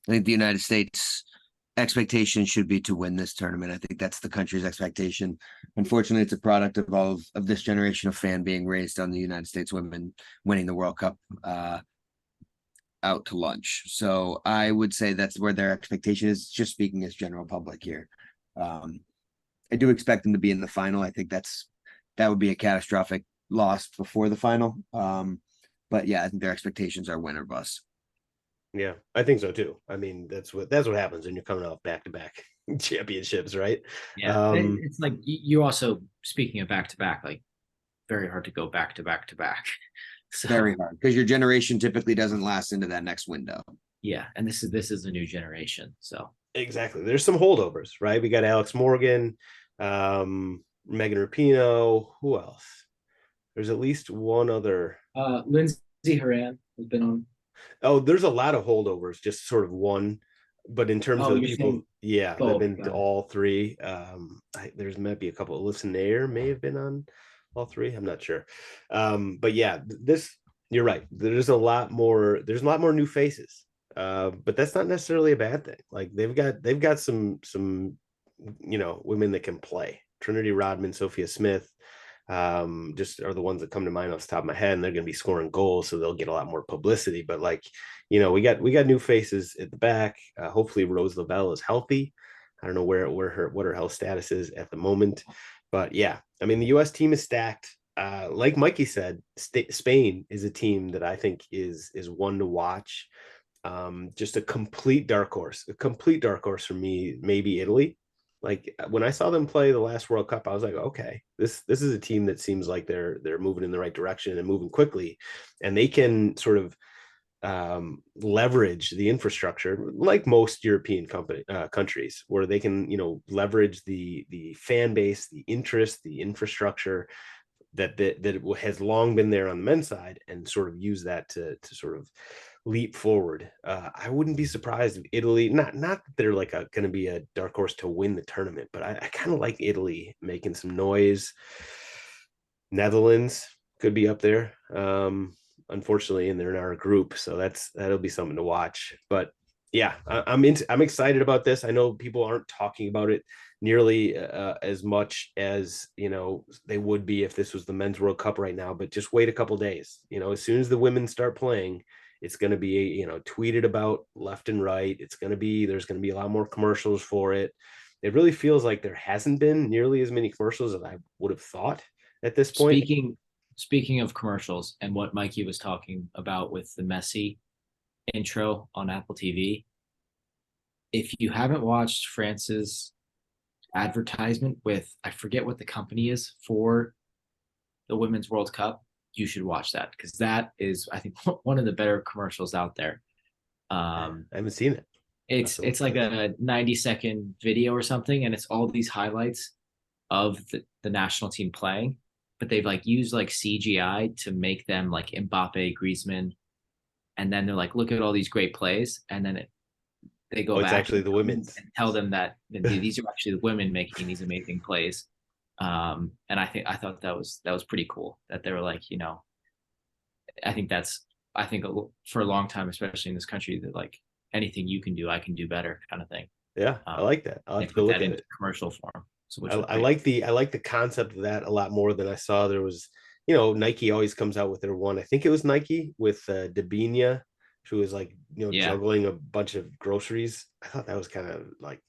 think the United States expectation should be to win this tournament. I think that's the country's expectation. Unfortunately, it's a product of this generation of fan being raised on the United States women winning the World Cup out to lunch. So I would say that's where their expectation is, just speaking as general public here. I do expect them to be in the final. I think that would be a catastrophic loss before the final. But yeah, I think their expectations are win or bust. Yeah, I think so too. I mean, that's what happens when you're coming off back-to-back championships, right? Yeah, it's like you also, speaking of back-to-back, like, very hard to go back-to-back-to-back. So, very hard, because your generation typically doesn't last into that next window. Yeah, and this is a new generation. So exactly, there's some holdovers, right? We got Alex Morgan, Megan Rapinoe. Who else? There's at least one other. Lindsey Horan has been on. Oh, there's a lot of holdovers, just sort of one. But in terms of the people, yeah, they've been to all 3. There's might be a couple. Alyssa Nair may have been on all 3. I'm not sure. But yeah, you're right. There's a lot more new faces. But that's not necessarily a bad thing. Like, they've got some women that can play. Trinity Rodman, Sophia Smith, just are the ones that come to mind off the top of my head, and they're going to be scoring goals, so they'll get a lot more publicity. But like, we got new faces at the back. Hopefully Rose Lavelle is healthy. I don't know what her health status is at the moment, but yeah, I mean, the U.S. team is stacked. Like Mikey said, Spain is a team that I think is one to watch. Just a complete dark horse for me. Maybe Italy. Like, when I saw them play the last World Cup, I was like, okay, this is a team that seems like they're moving in the right direction and moving quickly, and they can sort of leverage the infrastructure like most European countries, where they can leverage the fan base, the interest, the infrastructure that has long been there on the men's side, and sort of use that to sort of leap forward. I wouldn't be surprised if Italy, not that they're like going to be a dark horse to win the tournament, but I kind of like Italy making some noise. Netherlands could be up there, unfortunately, and they're in our group, so that'll be something to watch. But Yeah, I'm excited about this. I know people aren't talking about it nearly as much as they would be if this was the men's World Cup right now. But just wait a couple days. As soon as the women start playing, it's going to be tweeted about left and right. There's going to be a lot more commercials for it. It really feels like there hasn't been nearly as many commercials as I would have thought at this point. Speaking of commercials and what Mikey was talking about with the Messi intro on Apple TV, if you haven't watched France's advertisement with, I forget what the company is for the Women's World Cup, you should watch that because that is, I think, one of the better commercials out there. I haven't seen it. It's like a 90-second video or something, and it's all these highlights of the national team playing, but they've like used like CGI to make them like Mbappe, Griezmann, and then they're like, look at all these great plays, and then they go back. It's actually the women and tell them that these are actually the women making these amazing plays. And I thought that was pretty cool that they were like, I think for a long time, especially in this country, that like anything you can do, I can do better kind of thing. Yeah, I like that. I'll have to go look at it. Commercial form. So I like the concept of that a lot more than I saw. There was, Nike always comes out with their one. I think it was Nike with Dabinia, who was like, juggling a bunch of groceries. I thought that was kind of like,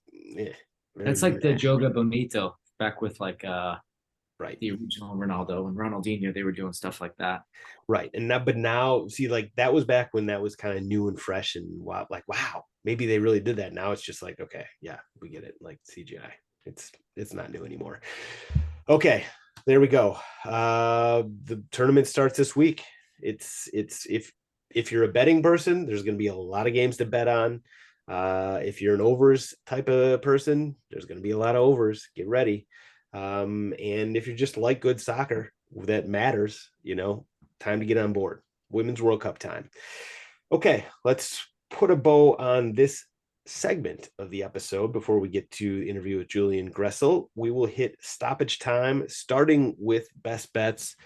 that's like the Joga Bonito back with like right, the original Ronaldo and Ronaldinho. They were doing stuff like that, right. And now, but now, see, like that was back when that was kind of new and fresh and wow, like wow, maybe they really did that. Now it's just like, okay, yeah, we get it, like CGI. It's not new anymore. Okay, there we go. The tournament starts this week. It's if you're a betting person, there's going to be a lot of games to bet on. If you're an overs type of person, there's going to be a lot of overs. Get ready. And if you're just like good soccer that matters, time to get on board. Women's World Cup time. Okay, let's put a bow on this segment of the episode before we get to the interview with Julian Gressel. We will hit stoppage time, starting with best bets.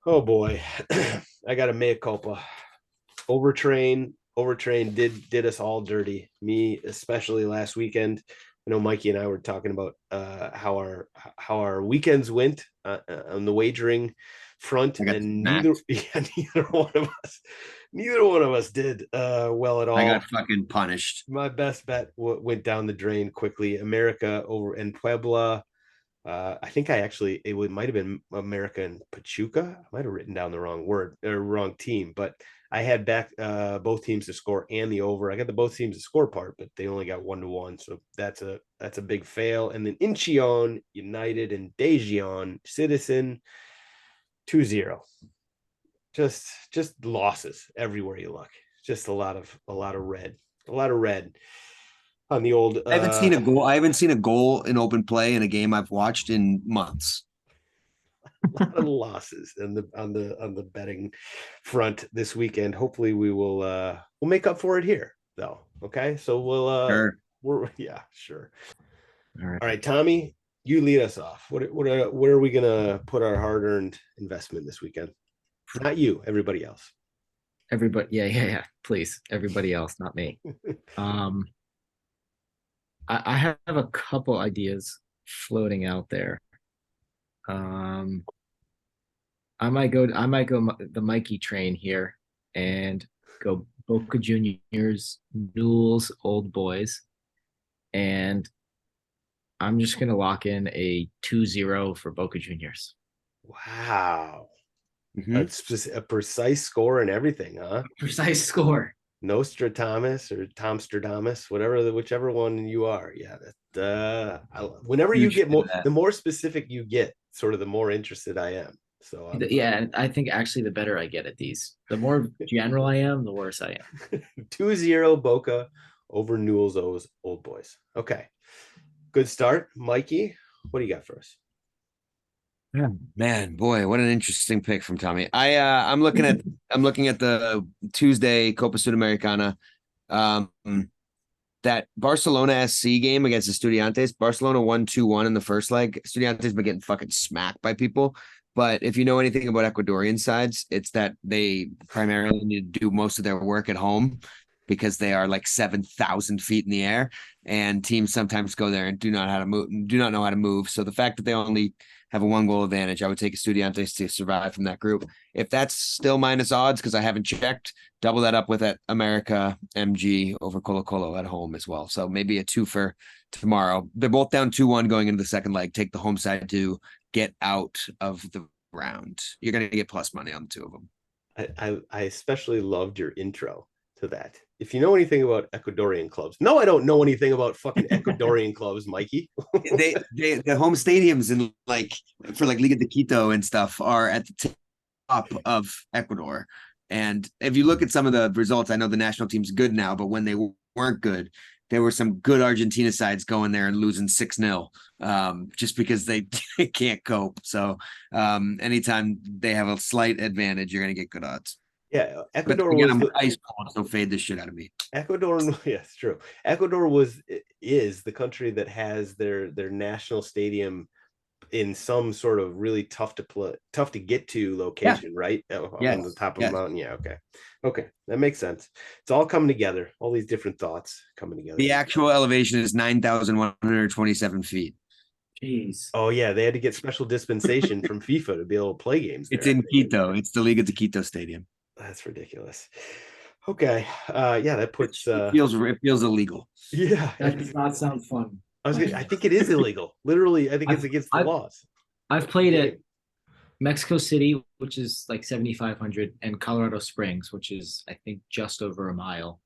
Oh boy, I got a mea culpa. Overtrain did us all dirty. Me especially last weekend. I know Mikey and I were talking about how our weekends went on the wagering front, and neither one of us did well at all. I got fucking punished. My best bet went down the drain quickly. America over in Puebla. I think it might have been America and Pachuca. I might have written down the wrong word or wrong team, but I had back both teams to score and the over. I got the both teams to score part, but they only got 1-1. So that's a big fail. And then Incheon United and Daejeon Citizen 2-0. Just losses everywhere you look. Just a lot of red. A lot of red on the old. I haven't seen a goal. I haven't seen a goal in open play in a game I've watched in months. A lot of losses on the betting front this weekend. Hopefully we'll make up for it here though. Okay. So we'll sure. All right, Tommy, you lead us off. Where are we gonna put our hard-earned investment this weekend? Not you, everybody else. Everybody, yeah. Please, everybody else, not me. I have a couple ideas floating out there. I might go the Mikey train here and go Boca Juniors, Newell's Old Boys, and I'm just gonna lock in a 2-0 for Boca Juniors. Wow. That's just a precise score and everything, huh? Precise score. Nostradamus or Tomstradamus, whichever one you are. Yeah, whenever you get the more specific you get, sort of the more interested I am. So I think actually the better I get at these, the more general I am, the worse I am. 2-0 Boca over Newell's Old Boys. Okay, good start, Mikey. What do you got for us? Yeah, man, boy, what an interesting pick from Tommy. I'm looking at the Tuesday Copa Sudamericana, that Barcelona SC game against the Estudiantes. Barcelona won 2-1 in the first leg. Estudiantes been getting fucking smacked by people. But if you know anything about Ecuadorian sides, it's that they primarily need to do most of their work at home because they are like 7,000 feet in the air, and teams sometimes go there and do not know how to move. So the fact that they only have a 1 goal advantage, I would take Estudiantes to survive from that group. If that's still minus odds, because I haven't checked, double that up with at America MG over Colo Colo at home as well. So maybe a 2 for tomorrow. They're both down 2-1 going into the second leg. Take the home side to get out of the round. You're going to get plus money on the 2 of them. I especially loved your intro to that. If you know anything about Ecuadorian clubs, no, I don't know anything about fucking Ecuadorian clubs, Mikey. The home stadiums in like for like Liga de Quito and stuff are at the top of Ecuador. And if you look at some of the results, I know the national team's good now, but when they weren't good, there were some good Argentina sides going there and losing 6-0 just because they can't cope. So anytime they have a slight advantage, you're going to get good odds. Yeah, But Ecuador again, was I'm ice cold, so fade the shit out of me. Ecuador. Yeah, it's true. Ecuador is the country that has their national stadium in some sort of really tough to get to location, right? On the top of the mountain. Yeah, okay, that makes sense. It's all coming together. All these different thoughts coming together. The actual elevation is 9,127 feet. Jeez. Oh yeah, they had to get special dispensation from FIFA to be able to play games there. It's in Quito. It's the Liga de Quito Stadium. That's ridiculous. Okay, yeah, that puts it feels illegal. Yeah, that does not sound fun. I think it is illegal. Literally, I think it's against the laws. I've played at Mexico City, which is like 7,500, and Colorado Springs, which is I think just over a mile.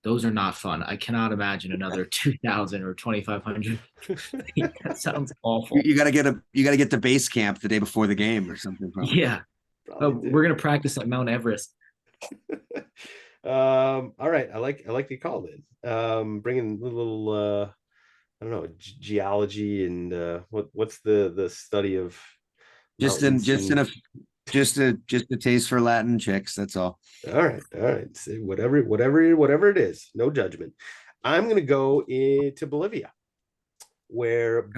Those are not fun. I cannot imagine another 2,000 or 2,500. That sounds awful. You got to get to base camp the day before the game or something. Probably. Yeah. We're gonna practice at Mount Everest. All right, I like the call then. Bringing a little I don't know, geology and what's the study of just a taste for Latin chicks. That's all. All right. Say whatever it is, no judgment. I'm gonna go into Bolivia, where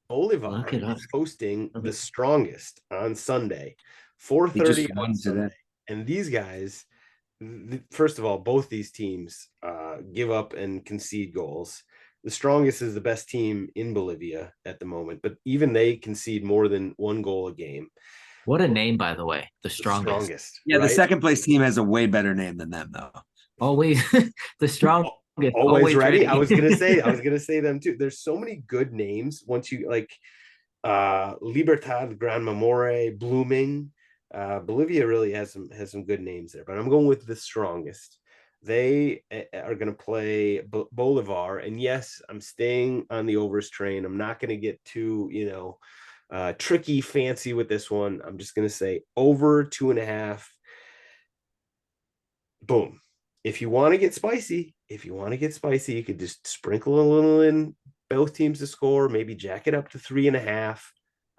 Bolivar is hosting the Strongest on Sunday. 4:30 on Sunday. And these guys, first of all, both these teams give up and concede goals. The Strongest is the best team in Bolivia at the moment, but even they concede more than 1 goal a game. What a name, by the way. The Strongest. Yeah, right? The second place team has a way better name than them, though. Always the Strongest. Always ready. I was gonna say them too. There's so many good names once you like Libertad, Gran Memore, Blooming. Bolivia really has some good names there, but I'm going with the Strongest. They are going to play Bolivar, and yes, I'm staying on the overs train. I'm not going to get too tricky fancy with this one. I'm just going to say over 2.5. Boom. If you want to get spicy, you could just sprinkle a little in both teams to score, maybe jack it up to 3.5.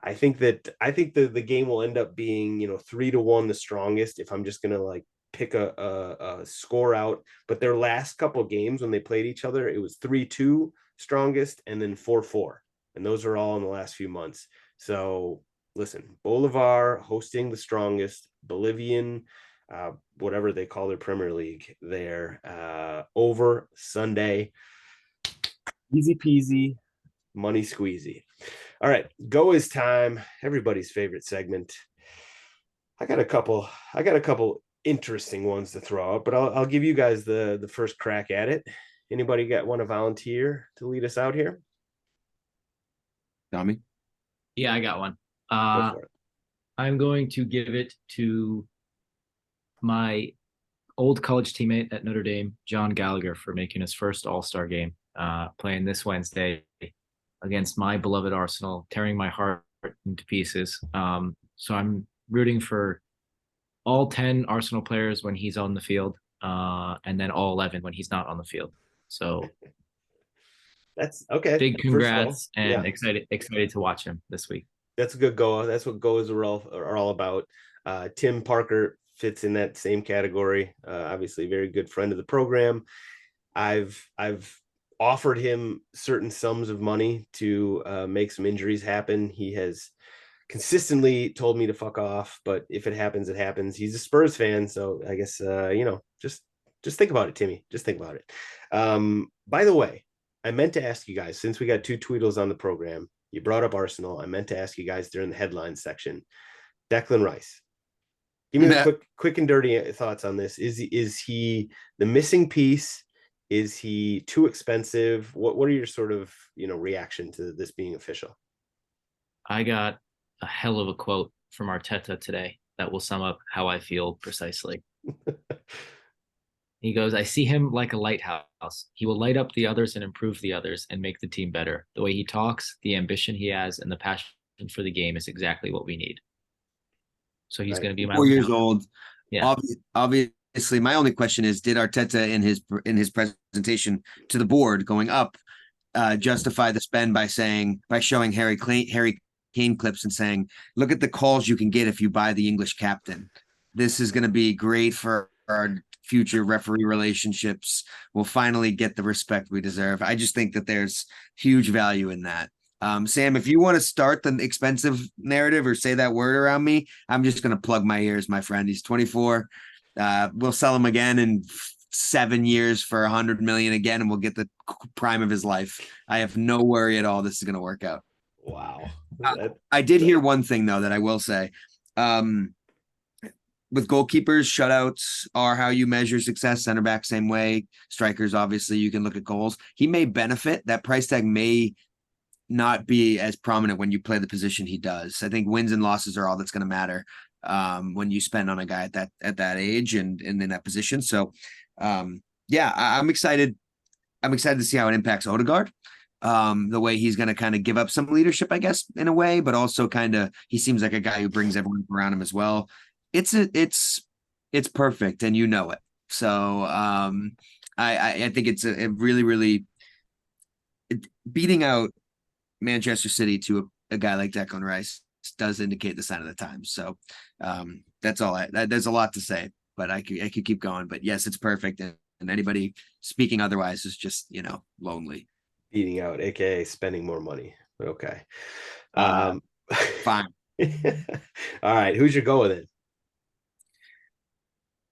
I think the game will end up being 3-1 the Strongest if I'm just gonna like pick a score out. But their last couple of games when they played each other, it was 3-2 Strongest and then 4-4, and those are all in the last few months. So listen, Bolivar hosting the Strongest, Bolivian, whatever they call their Premier League there, over Sunday. Easy peasy, money squeezy. All right, go is time. Everybody's favorite segment. I got a couple interesting ones to throw out, but I'll give you guys the first crack at it. Anybody want to volunteer to lead us out here? Tommy? Yeah, I got one. I'm going to give it to my old college teammate at Notre Dame, John Gallagher, for making his first All-Star game, playing this Wednesday against my beloved Arsenal, tearing my heart into pieces. So I'm rooting for all 10 Arsenal players when he's on the field, and then all 11 when he's not on the field. So that's okay. Big congrats, and excited to watch him this week. That's a good goal. That's what goals are all about. Tim Parker fits in that same category. Obviously, a very good friend of the program. I've offered him certain sums of money to make some injuries happen. He has consistently told me to fuck off, but if it happens, it happens. He's a Spurs fan, so I guess just Just think about it, Timmy. Just think about it. By the way, I meant to ask you guys, since we got two Tweedles on the program, you brought up Arsenal. I meant to ask you guys during the headlines section, Declan Rice. Give me the quick and dirty thoughts on this. Is he the missing piece? Is he too expensive? What are your sort of, reaction to this being official? I got a hell of a quote from Arteta today that will sum up how I feel precisely. He goes, I see him like a lighthouse. He will light up the others and improve the others and make the team better. The way he talks, the ambition he has, and the passion for the game is exactly what we need. So he's going to be my 4 years old. Yeah. Obviously, my only question is, did Arteta in his presentation to the board going up justify the spend by showing Harry Kane clips and saying, look at the calls you can get if you buy the English captain. This is going to be great for our future referee relationships. We'll finally get the respect we deserve. I just think that there's huge value in that. Sam, if you want to start the expensive narrative or say that word around me, I'm just going to plug my ears, my friend. He's 24. We'll sell him again in 7 years for 100 million again, and we'll get the prime of his life. I have no worry at all. This is going to work out. Wow. I did hear one thing though that I will say. With goalkeepers, shutouts are how you measure success. Center back, same way. Strikers, obviously, you can look at goals. He may benefit. That price tag may not be as prominent when you play the position he does. I think wins and losses are all that's going to matter when you spend on a guy at that age and in that position. So, yeah, I'm excited. I'm excited to see how it impacts Odegaard. The way he's going to kind of give up some leadership, I guess, in a way, but also he seems like a guy who brings everyone around him as well. It's perfect, and you know it. So I think it's a really, really beating out Manchester City to a guy like Declan Rice does indicate the sign of the times. So that's all. There's a lot to say, but I could keep going. But yes, it's perfect, and anybody speaking otherwise is just lonely. Beating out, aka spending more money. Okay. Fine. All right. Who's your go with it?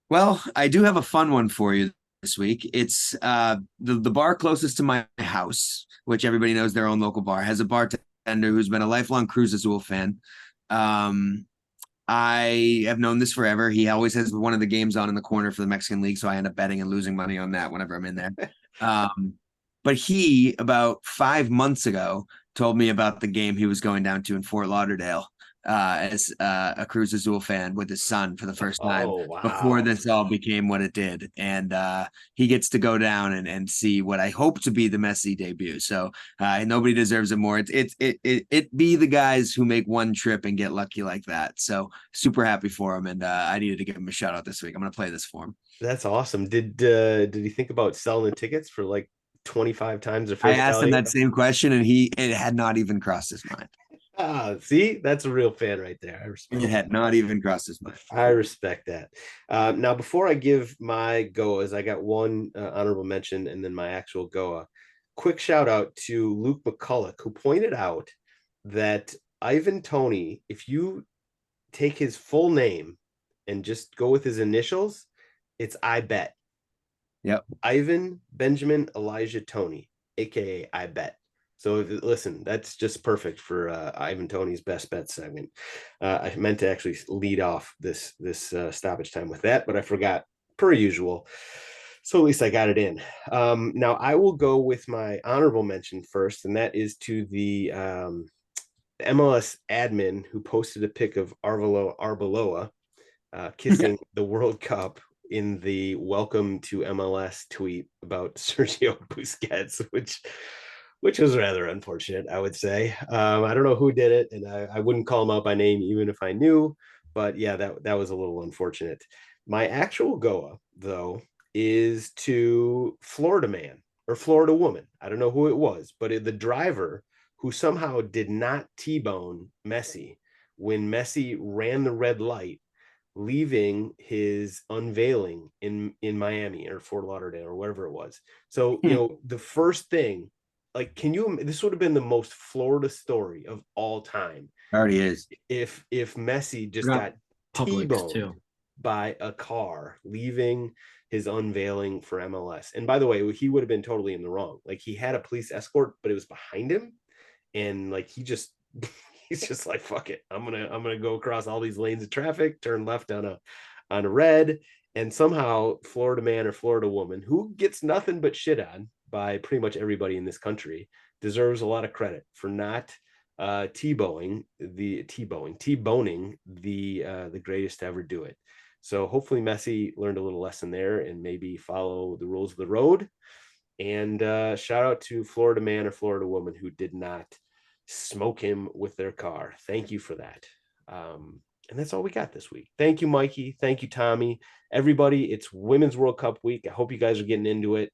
Well, I do have a fun one for you this week. It's the bar closest to my house, which everybody knows their own local bar, has a bartender who's been a lifelong Cruz Azul fan. I have known this forever. He always has one of the games on in the corner for the Mexican League, so I end up betting and losing money on that whenever I'm in there. But he, about 5 months ago, told me about the game he was going down to in Fort Lauderdale as a Cruz Azul fan with his son for the first time before this all became what it did. And he gets to go down and see what I hope to be the Messi debut. So nobody deserves it more. It be the guys who make one trip and get lucky like that. So super happy for him. And I needed to give him a shout out this week. I'm going to play this for him. That's awesome. Did he think about selling the tickets for like 25 times the face value? I asked him that same question, and it had not even crossed his mind. See, that's a real fan right there. I respect it. Had not even crossed his mind. I respect that. Now, before I give my GOAWs, I got one honorable mention and then my actual GOA. Quick shout out to Luke McCulloch, who pointed out that Ivan Toney, if you take his full name and just go with his initials, it's I bet. Yep. Ivan Benjamin Elijah Toney, aka I bet. So listen, that's just perfect for Ivan Toney's best bet segment. I meant to actually lead off this stoppage time with that, but I forgot per usual. So at least I got it in. Now I will go with my honorable mention first, and that is to the MLS admin who posted a pic of Arbeloa kissing the World Cup in the welcome to MLS tweet about Sergio Busquets, which was rather unfortunate, I would say. I don't know who did it, and I wouldn't call him out by name even if I knew, but yeah, that was a little unfortunate. My actual GOA, though, is to Florida man or Florida woman. I don't know who it was, but the driver who somehow did not T-bone Messi when Messi ran the red light, leaving his unveiling in Miami or Fort Lauderdale or wherever it was. So, the first thing, like, this would have been the most Florida story of all time. Already is. If Messi just got T-boned. by a car leaving his unveiling for MLS. And by the way, he would have been totally in the wrong. Like, he had a police escort, but it was behind him. And like, he's just like, fuck it. I'm gonna go across all these lanes of traffic, turn left on a red. And somehow Florida man or Florida woman, who gets nothing but shit on by pretty much everybody in this country, deserves a lot of credit for not T-boning the greatest to ever do it. So hopefully Messi learned a little lesson there and maybe follow the rules of the road. And shout out to Florida man or Florida woman who did not smoke him with their car. Thank you for that. And that's all we got this week. Thank you, Mikey. Thank you, Tommy. Everybody, it's Women's World Cup week. I hope you guys are getting into it.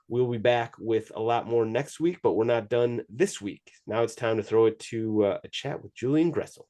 We'll be back with a lot more next week, but we're not done this week. Now it's time to throw it to a chat with Julian Gressel.